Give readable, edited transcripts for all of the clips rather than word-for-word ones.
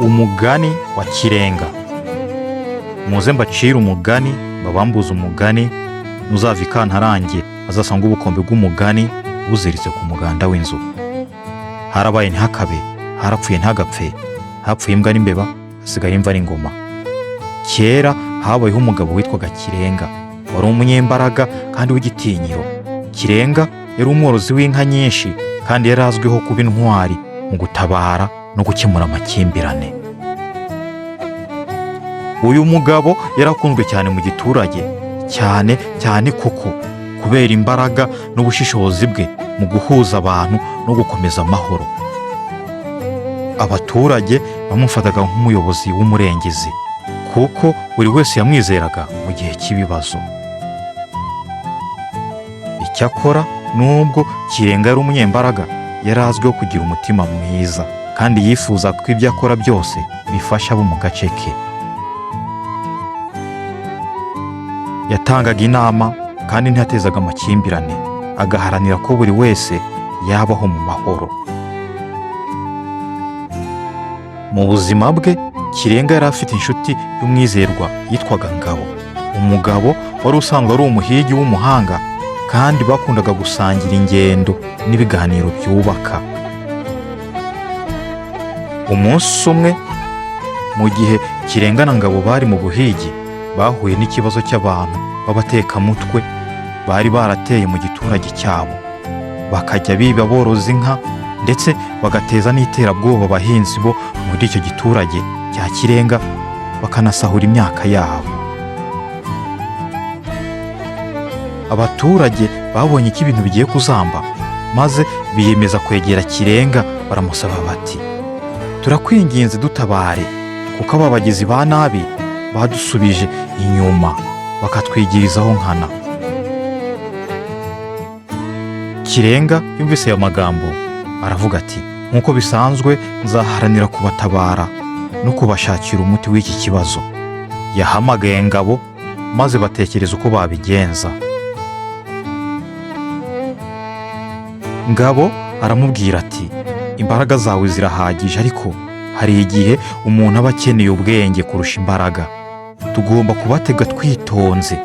Umugani wa Kirenga. Muze mbacire umugani, babambuza umugani, nuzava ikantarange azasanga ubukombe bw'umugani buziritse ku muganda w'inzu. Harabaye ntihakabe, harapfuye ntagapfe, hapfuye imbwa n'imbeba, hasigaye imva n'ingoma. Kera habayeho umugabo witwaga Kirenga, wari umunyembaraga kandi w'igitinyiro. Kirenga yari umworozi w'inka nyinshi kandi yari azwiho kuba intwari mu gutabara no gukemura amakimbirane. Uyu mugabo yarakunzwe cyane mu giturage, cyane koko kubera imbaraga n'ubushishozi bwe mu guhuza abantu no gukomeza amahoro. Abaturage bamufataga nk'umuyobozi w'umurengezi kuko buri wese yamwizeraga mu gihe cy'ibibazo. Icyakora nubwo Kirenga yari umunyembaraga, yari azwiho kugira umutima mwiza kandi yifuza ko ibyo akora byose bifasha abo mu gace ke. Yatangaga inama kandi ntiyatezaga amakimbirane, agaharanira ko buri wese yabaho mu mahoro. Mu buzima bwe, Kirenga yari afite inshuti y'umwizerwa yitwaga Ngabo. Umugabo wari usanzwe ari umuhigi w'umuhanga kandi bakundaga gusangira ingendo n'ibiganiro byubaka. Umunsi umwe, mu gihe Kirenga na Ngabo bari mu buhigi, bahuye n'ikibazo cy'abantu b'abatekamutwe bari barateye mu giturage cyabo, bakajya biba boroza inka ndetse bagateza n'iterabwoba abahinzi bo muri icyo giturage cya Kirenga, bakanasahura imyaka yabo. Abaturage babonye ko ibintu bigiye kuzamba, maze biyemeza kwegera Kirenga, baramusaba bati, turakwinginze dutabare kuko aba bagizi ba nabi badusubije inyuma bakatwigirizaho nkana. Kirenga yumvise ayo magambo aravuga ati, nk'uko bisanzwe nzaharanira kubatabara no kubashakira umuti w'iki kibazo. Yahamagaye Ngabo maze batekereza uko babigenza. Ngabo aramubwira ati, imbaraga zawe zirahagije, ariko hari igihe umuntu aba akeneye ubwenge kurusha imbaraga. Tugomba kubatega twitonze,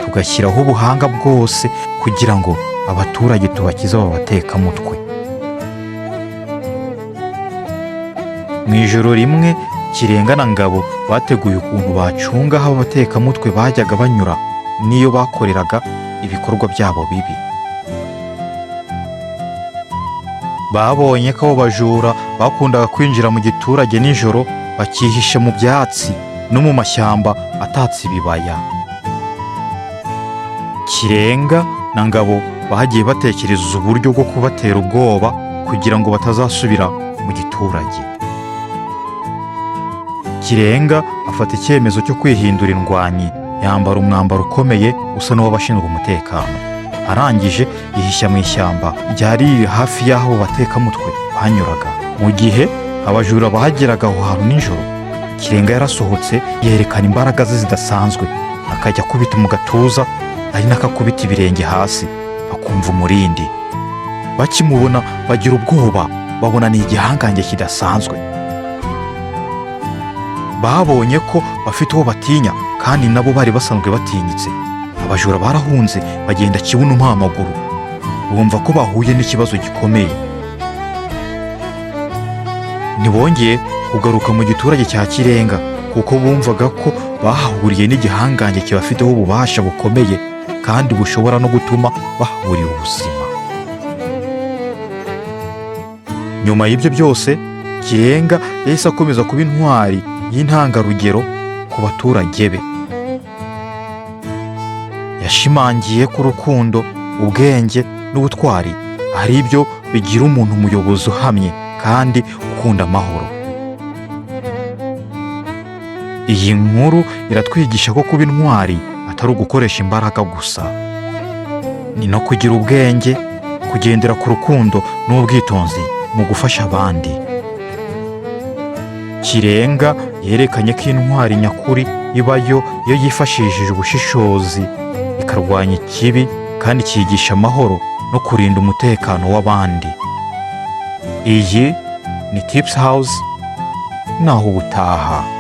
tugashyiraho ubuhanga bwose kugira ngo abaturage tubakize aba batekamutwe. Mu ijoro rimwe, Kirenga na Ngabo bateguye ukuntu bacunga aho abatekamutwe bajyaga banyura n'iyo bakoreraga ibikorwa byabo bibi. Babonye ko abo bajura bakundaga kwinjira mu giturage nijoro, bakihisha mu byatsi no mu mashyamba atatse ibibaya. Kirenga na Ngabo bagiye batekereza uburyo bwo kubatera ubwoba kugira ngo batazasubira mu giturage. Kirenga afata icyemezo cyo kwihindura indwanyi, yambara umwambaro ukomeye usa n'uw'abashinzwe umutekano. Arangije yihisha mu ishyamba ryari riri hafi y'aho batekamutwe banyuraga. Mu gihe abajura bahageraga aho hantu nijoro, Kirenga yarasohotse yerekana imbaraga ze zidasanzwe, akajya akubita mu gatuza, ari n'akakubita ibirenge hasi, bakumva umurindi. Bakimubona bagira ubwoba, babona ni igihangange kidasanzwe. Babonye ko bafite uwo batinya kandi nabo bari basanzwe batinyitse. Abajura barahunze bagenda kibuno mpamaguru, bumva ko bahuye n'ikibazo gikomeye. Ntibongeye kugaruka mu giturage cya Kirenga kuko bumvaga ko bahahuriye n'igihangange kibafiteho ububasha bukomeye kandi bushobora no gutuma bahahurira ubuzima. Nyuma y'ibyo byose, Kirenga yahise akomeza kuba intwari y'intangarugero ku baturage be. Yashimangiye ko urukundo, ubwenge n'ubutwari ari byo bigira umuntu umuyobozi uhamye kandi ukunda amahoro. Iyi nkuru iratwigisha ko kuba intwari atari ugukoresha imbaraga gusa, ni no kugira ubwenge, kugendera ku rukundo n'ubwitonzi mu gufasha abandi. Kirenga yerekanye ko intwari nyakuri ibayo iyo yifashishije ubushishozi, ikarwanya ikibi kandi ikigisha amahoro no kurinda umutekano w'abandi. Iyi ni Tips House, naho ubutaha.